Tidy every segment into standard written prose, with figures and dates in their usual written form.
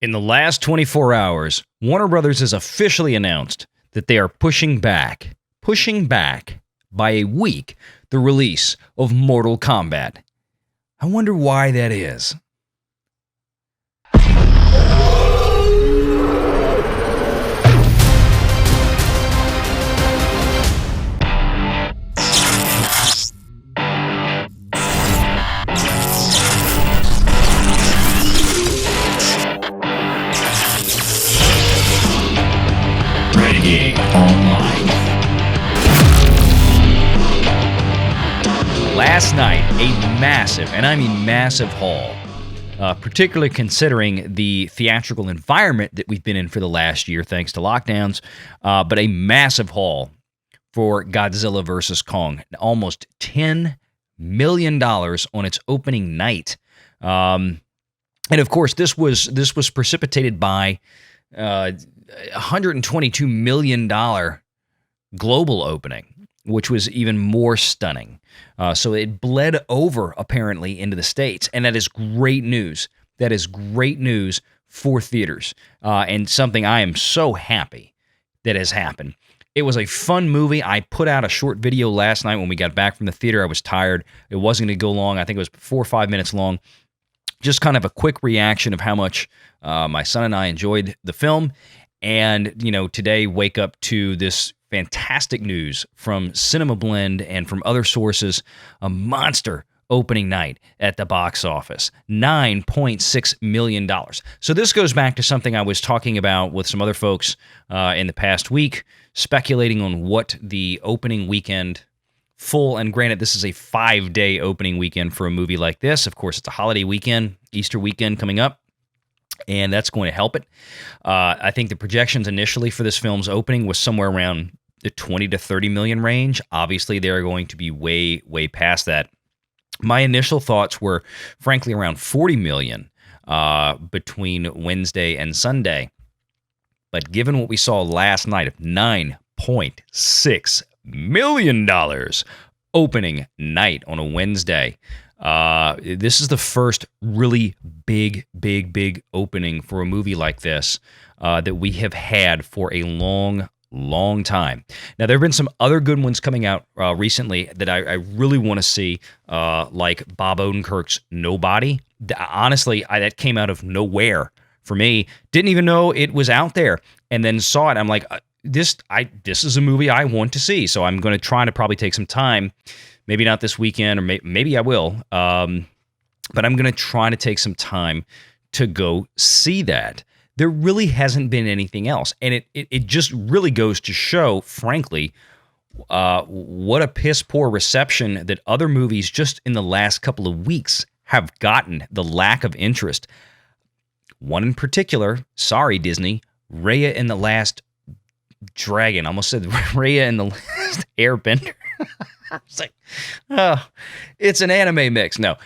In the last 24 hours, Warner Brothers has officially announced that they are pushing back by a week the release of Mortal Kombat. I wonder why that is. Last night, a massive, and I mean massive haul, particularly considering the theatrical environment that we've been in for the last year thanks to lockdowns, but a massive haul for Godzilla Vs Kong. Almost $10 million on its opening night. And of course, this was precipitated by $122 million global opening, which was even more stunning. So it bled over, apparently, into the States, and that is great news. That is great news for theaters, and something I am so happy that has happened. It was a fun movie. I put out a short video last night when we got back from the theater. I was tired. It wasn't going to go long. I think it was 4 or 5 minutes long. Just kind of a quick reaction of how much my son and I enjoyed the film. And, today wake up to this fantastic news from Cinema Blend and from other sources, a monster opening night at the box office, $9.6 million. So this goes back to something I was talking about with some other folks in the past week, speculating on what the opening weekend full, and granted, this is a 5-day opening weekend for a movie like this. Of course, it's a holiday weekend, Easter weekend coming up, and that's going to help it. I think the projections initially for this film's opening was somewhere around the 20 to 30 million range. Obviously, they're going to be way, way past that. My initial thoughts were, frankly, around 40 million between Wednesday and Sunday. But given what we saw last night of $9.6 million opening night on a Wednesday, this is the first really big opening for a movie like this that we have had for a long time. Now, there have been some other good ones coming out recently that I really want to see, like Bob Odenkirk's Nobody. Honestly, that came out of nowhere for me. Didn't even know it was out there, and then saw it. I'm like, this is a movie I want to see, so I'm going to try to probably take some time. Maybe not this weekend, or maybe I will. But I'm going to try to take some time to go see that. There really hasn't been anything else. And it just really goes to show, frankly, what a piss-poor reception that other movies just in the last couple of weeks have gotten, the lack of interest. One in particular, sorry, Disney, Raya and the Last Dragon. I almost said Raya and the Last Airbender. I was like, oh, it's an anime mix. No,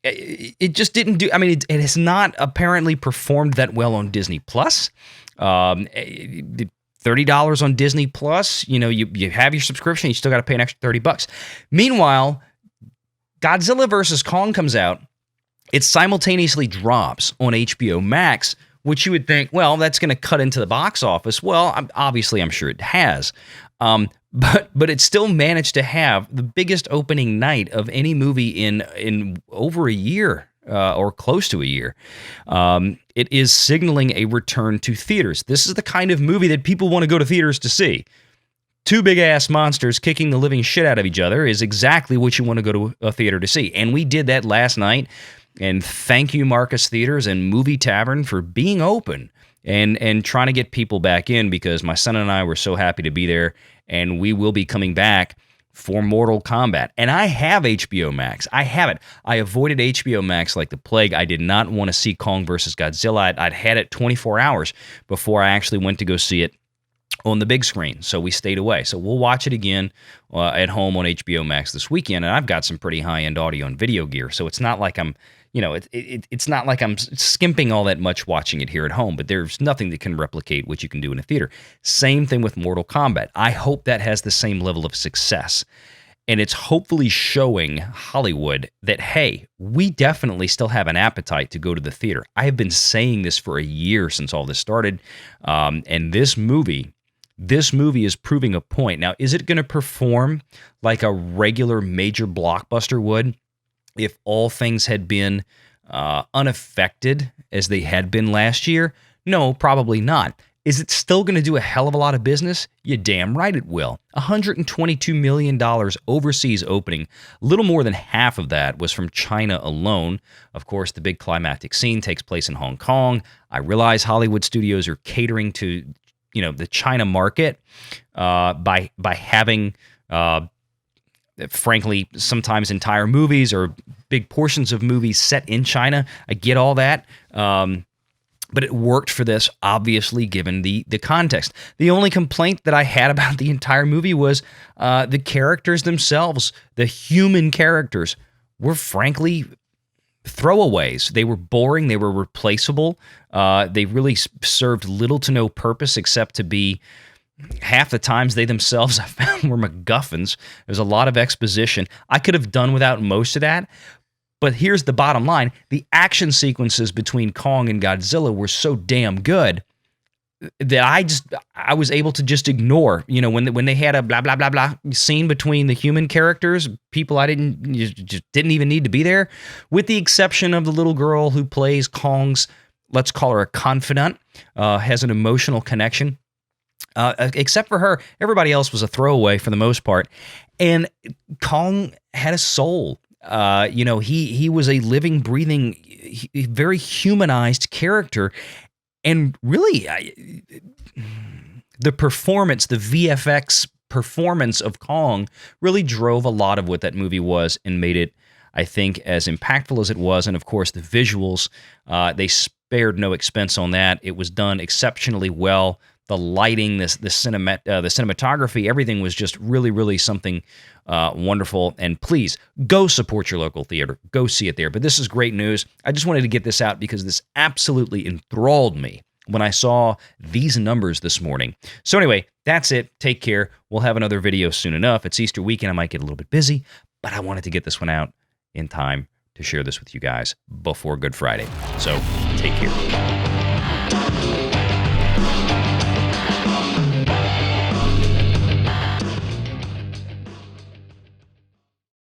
it just didn't do. I mean, it has not apparently performed that well on Disney Plus. $30 on Disney Plus. You have your subscription. You still got to pay an extra $30. Meanwhile, Godzilla vs Kong comes out. It simultaneously drops on HBO Max, which you would think, well, that's going to cut into the box office. Well, obviously, I'm sure it has. But it still managed to have the biggest opening night of any movie in over a year, or close to a year. It is signaling a return to theaters. This is the kind of movie that people want to go to theaters to see. Two big-ass monsters kicking the living shit out of each other is exactly what you want to go to a theater to see. And we did that last night. And thank you, Marcus Theaters and Movie Tavern, for being open and trying to get people back in, because my son and I were so happy to be there. And we will be coming back for Mortal Kombat. And I have HBO Max. I have it. I avoided HBO Max like the plague. I did not want to see Kong vs. Godzilla. I'd had it 24 hours before I actually went to go see it on the big screen. So we stayed away. So we'll watch it again at home on HBO Max this weekend. And I've got some pretty high-end audio and video gear. So it's not like I'm it's not like I'm skimping all that much watching it here at home, but there's nothing that can replicate what you can do in a theater. Same thing with Mortal Kombat. I hope that has the same level of success. And it's hopefully showing Hollywood that, hey, we definitely still have an appetite to go to the theater. I have been saying this for a year since all this started. And this movie is proving a point. Now, is it going to perform like a regular major blockbuster would if all things had been unaffected as they had been last year? No, probably not. Is it still going to do a hell of a lot of business? You're damn right it will. $122 million overseas opening. A little more than half of that was from China alone. Of course, the big climactic scene takes place in Hong Kong. I realize Hollywood studios are catering to, the China market by having, frankly, sometimes entire movies or big portions of movies set in China. I get all that. But it worked for this, obviously, given the context. The only complaint that I had about the entire movie was the characters themselves, the human characters, were frankly throwaways. They were boring. They were replaceable. They really served little to no purpose except to be, half the times they themselves I found were MacGuffins. There's a lot of exposition. I could have done without most of that. But here's the bottom line. The action sequences between Kong and Godzilla were so damn good that I was able to just ignore, when they had a blah, blah, blah, blah scene between the human characters, people just didn't even need to be there, with the exception of the little girl who plays Kong's, let's call her a confidant, has an emotional connection. Except for her, everybody else was a throwaway for the most part. And Kong had a soul. He was a living, breathing, very humanized character. And really, the performance, the VFX performance of Kong really drove a lot of what that movie was and made it, I think, as impactful as it was. And of course, the visuals, they spared no expense on that. It was done exceptionally well. The lighting, the cinematography, everything was just really, really something wonderful. And please, go support your local theater. Go see it there. But this is great news. I just wanted to get this out because this absolutely enthralled me when I saw these numbers this morning. So anyway, that's it. Take care. We'll have another video soon enough. It's Easter weekend. I might get a little bit busy, but I wanted to get this one out in time to share this with you guys before Good Friday. So take care.